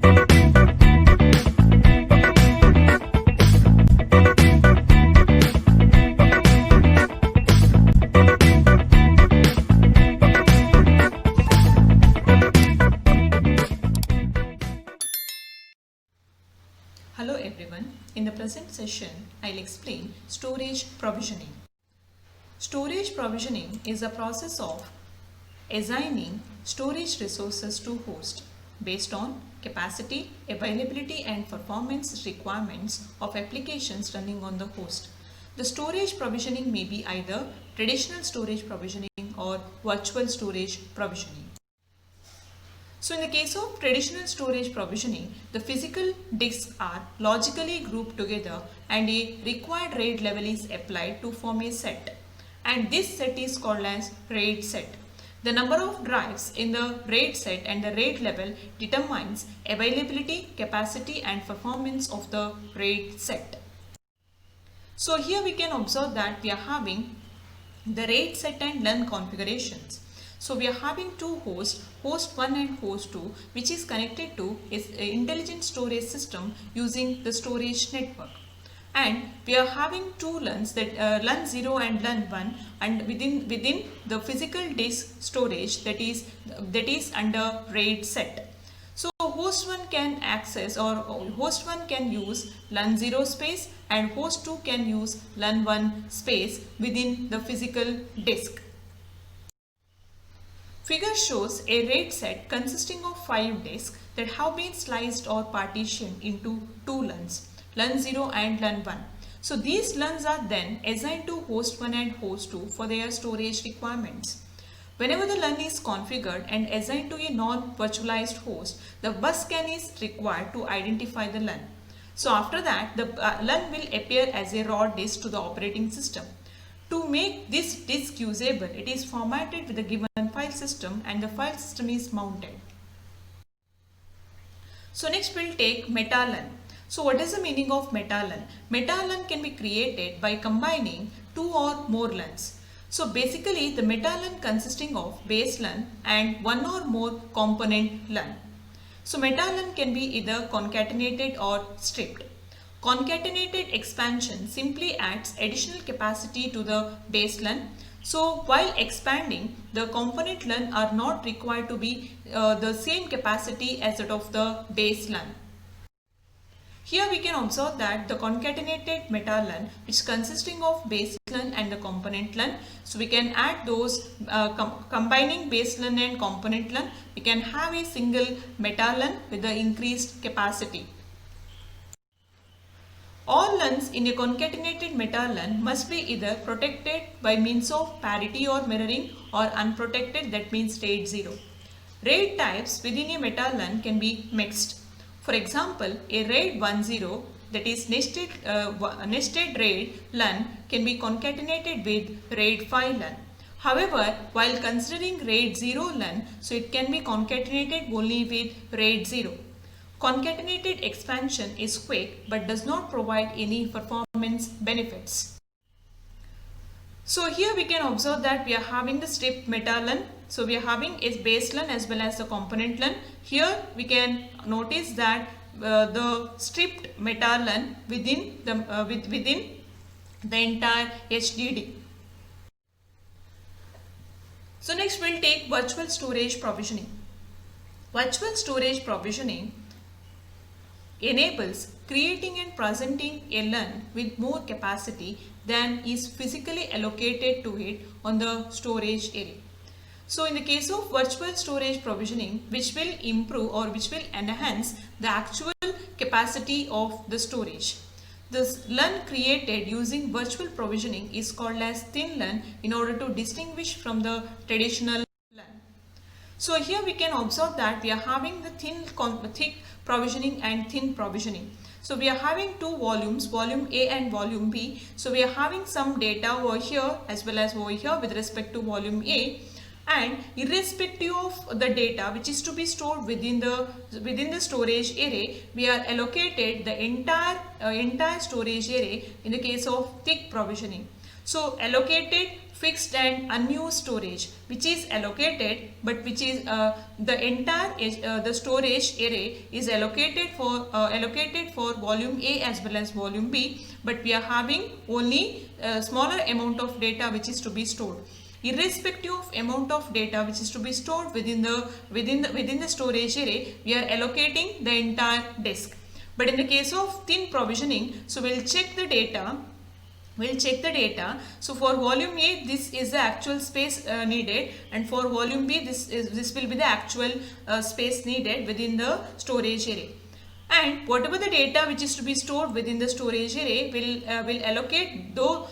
Hello everyone, in the present session I'll explain storage provisioning. Storage provisioning is a process of assigning storage resources to host based on capacity, availability and performance requirements of applications running on the host. The storage provisioning may be either traditional storage provisioning or virtual storage provisioning. So in the case of traditional storage provisioning, the physical disks are logically grouped together and a required RAID level is applied to form a set. And this set is called as RAID set. The number of drives in the RAID set and the RAID level determines availability, capacity and performance of the RAID set. So here we can observe that we are having the RAID set and LUN configurations. So we are having two hosts, host 1 and host 2, which is connected to an intelligent storage system using the storage network. And we are having two LUNs, that LUN 0 and LUN 1, and within the physical disk storage that is under RAID set. So host 1 can access, or host 1 can use LUN 0 space and host 2 can use LUN 1 space within the physical disk. Figure shows a RAID set consisting of 5 disks that have been sliced or partitioned into two LUNs, LUN 0 and LUN 1. So these LUNs are then assigned to host 1 and host 2 for their storage requirements. Whenever the LUN is configured and assigned to a non-virtualized host, the bus scan is required to identify the LUN. So after that, the LUN will appear as a raw disk to the operating system. To make this disk usable, it is formatted with a given file system and the file system is mounted. So next we'll take MetaLUN. So what is the meaning of MetaLUN? MetaLUN can be created by combining two or more LUNs. So basically the MetaLUN consisting of base LUN and one or more component LUN. So MetaLUN can be either concatenated or stripped. Concatenated expansion simply adds additional capacity to the base LUN. So while expanding, the component LUN are not required to be the same capacity as that of the base LUN. Here we can observe that the concatenated MetaLUN, which is consisting of base LUN and the component LUN. So we can add those combining base LUN and component LUN. We can have a single MetaLUN with the increased capacity. All LUNs in a concatenated MetaLUN must be either protected by means of parity or mirroring or unprotected, that means RAID 0. RAID types within a MetaLUN can be mixed. For example, a RAID 10, that is nested RAID LUN, can be concatenated with RAID 5 LUN. However, while considering RAID 0 LUN, so it can be concatenated only with RAID 0. Concatenated expansion is quick but does not provide any performance benefits. So here we can observe that we are having the stripped MetaLUN. So we are having a base LUN as well as the component LUN. Here we can notice that the stripped MetaLUN within the entire HDD. So next we'll take virtual storage provisioning. Virtual storage provisioning enables creating and presenting a LUN with more capacity than is physically allocated to it on the storage array. So in the case of virtual storage provisioning, which will improve or which will enhance the actual capacity of the storage. This LUN created using virtual provisioning is called as thin LUN in order to distinguish from the traditional LUN. So here we can observe that we are having the thick provisioning and thin provisioning. So we are having two volumes, volume A and volume B. So we are having some data over here as well as over here with respect to volume A, and irrespective of the data which is to be stored within the storage array, we are allocated the entire storage array in the case of thick provisioning. So allocated, fixed and unused storage, which is allocated, but which is the entire the storage array is allocated for volume A as well as volume B, but we are having only a smaller amount of data which is to be stored. Irrespective of amount of data which is to be stored within the storage array, we are allocating the entire disk. But in the case of thin provisioning, so we'll check the data. So for volume A, this is the actual space needed, and for volume B, this will be the actual space needed within the storage array. And whatever the data which is to be stored within the storage array will allocate the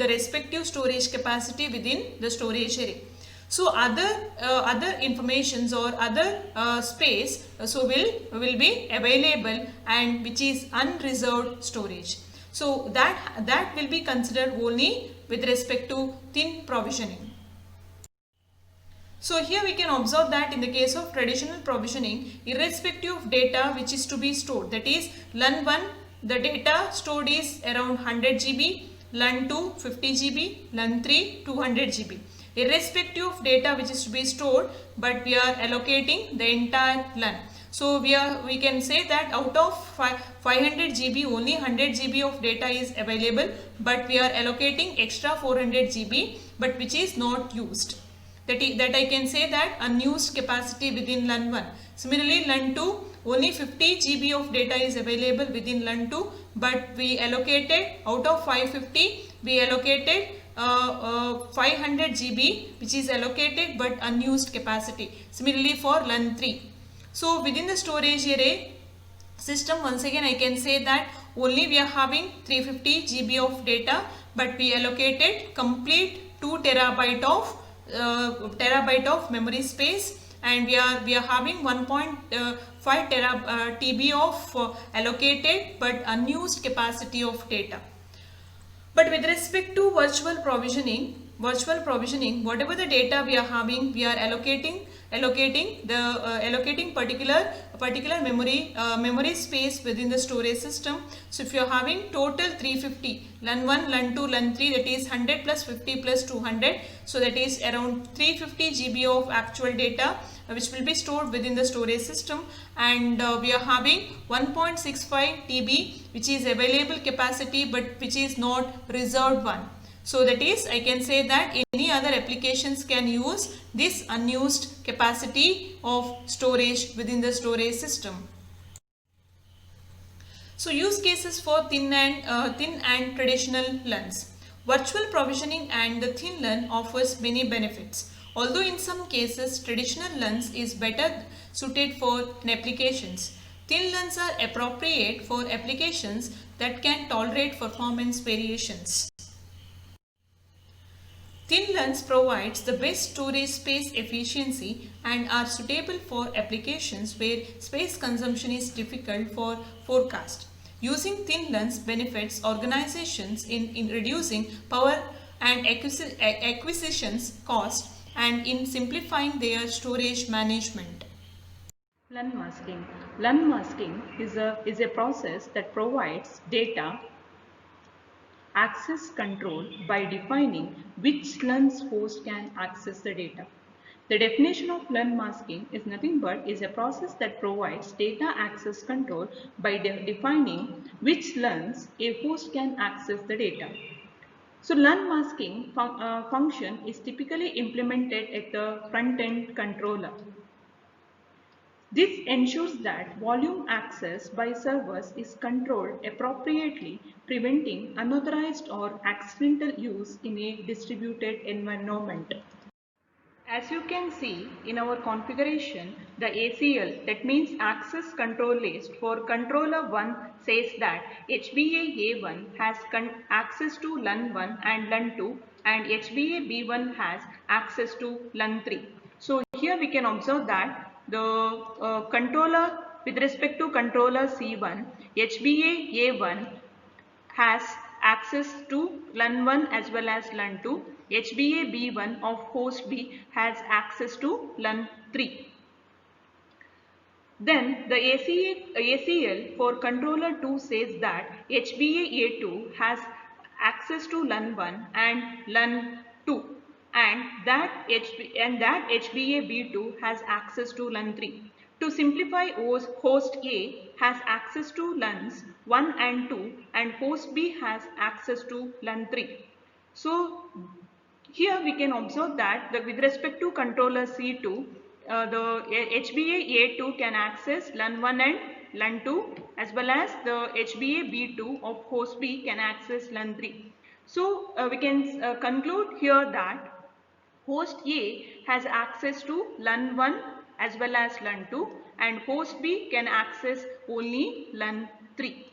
respective storage capacity within the storage array. So other informations or other space will be available, and which is unreserved storage. So that will be considered only with respect to thin provisioning. So here we can observe that in the case of traditional provisioning, irrespective of data which is to be stored, that is LUN 1, the data stored is around 100 GB, LUN 2 50 GB, LUN 3 200 GB. Irrespective of data which is to be stored, but we are allocating the entire LUN. So we can say that out of 500 GB, only 100 GB of data is available, but we are allocating extra 400 GB, but which is not used. That I can say that unused capacity within LUN 1. Similarly, LUN 2, only 50 GB of data is available within LUN 2, but we allocated out of 550, we allocated 500 GB, which is allocated but unused capacity. Similarly for LUN 3. So within the storage array system, once again I can say that only we are having 350 GB of data, but we allocated complete 2 terabyte of memory space, and we are having 1.5 TB of allocated but unused capacity of data. But with respect to virtual provisioning, whatever the data we are having, we are allocating particular memory space within the storage system. So if you are having total 350, LUN 1, LUN 2, LUN 3, that is 100 plus 50 plus 200, so that is around 350 GB of actual data which will be stored within the storage system, and we are having 1.65 TB which is available capacity but which is not reserved one. So that is, I can say that any other applications can use this unused capacity of storage within the storage system. So use cases for thin and traditional LUNs. Virtual provisioning and the thin LUN offers many benefits. Although in some cases traditional LUNs is better suited for applications, thin LUNs are appropriate for applications that can tolerate performance variations. Thin LUNs provides the best storage space efficiency and are suitable for applications where space consumption is difficult for forecast. Using thin LUNs benefits organizations in reducing power and acquisitions cost and in simplifying their storage management. LUN masking. LUN masking is a process that provides data access control by defining which LUN's host can access the data. The definition of LUN masking is nothing but is a process that provides data access control by defining which LUNs a host can access the data. So LUN masking function is typically implemented at the front-end controller. This ensures that volume access by servers is controlled appropriately, preventing unauthorized or accidental use in a distributed environment. As you can see in our configuration, the ACL, that means access control list for controller 1, says that HBA A1 has access to LUN 1 and LUN 2, and HBA B1 has access to LUN 3. So here we can observe that the controller, with respect to controller C1, HBA A1 has access to LUN 1 as well as LUN 2. HBA B1 of host B has access to LUN 3. Then the ACL for controller 2 says that HBA A2 has access to LUN1 and LUN2, and that HBA-B2 has access to LUN3. To simplify, host A has access to LUNs 1 and 2 and host B has access to LUN3. So here we can observe that with respect to controller C2, the HBA-A2 can access LUN1 and LUN2, as well as the HBA-B2 of host B can access LUN3. So we can conclude here that host A has access to LUN1 as well as LUN2, and host B can access only LUN3.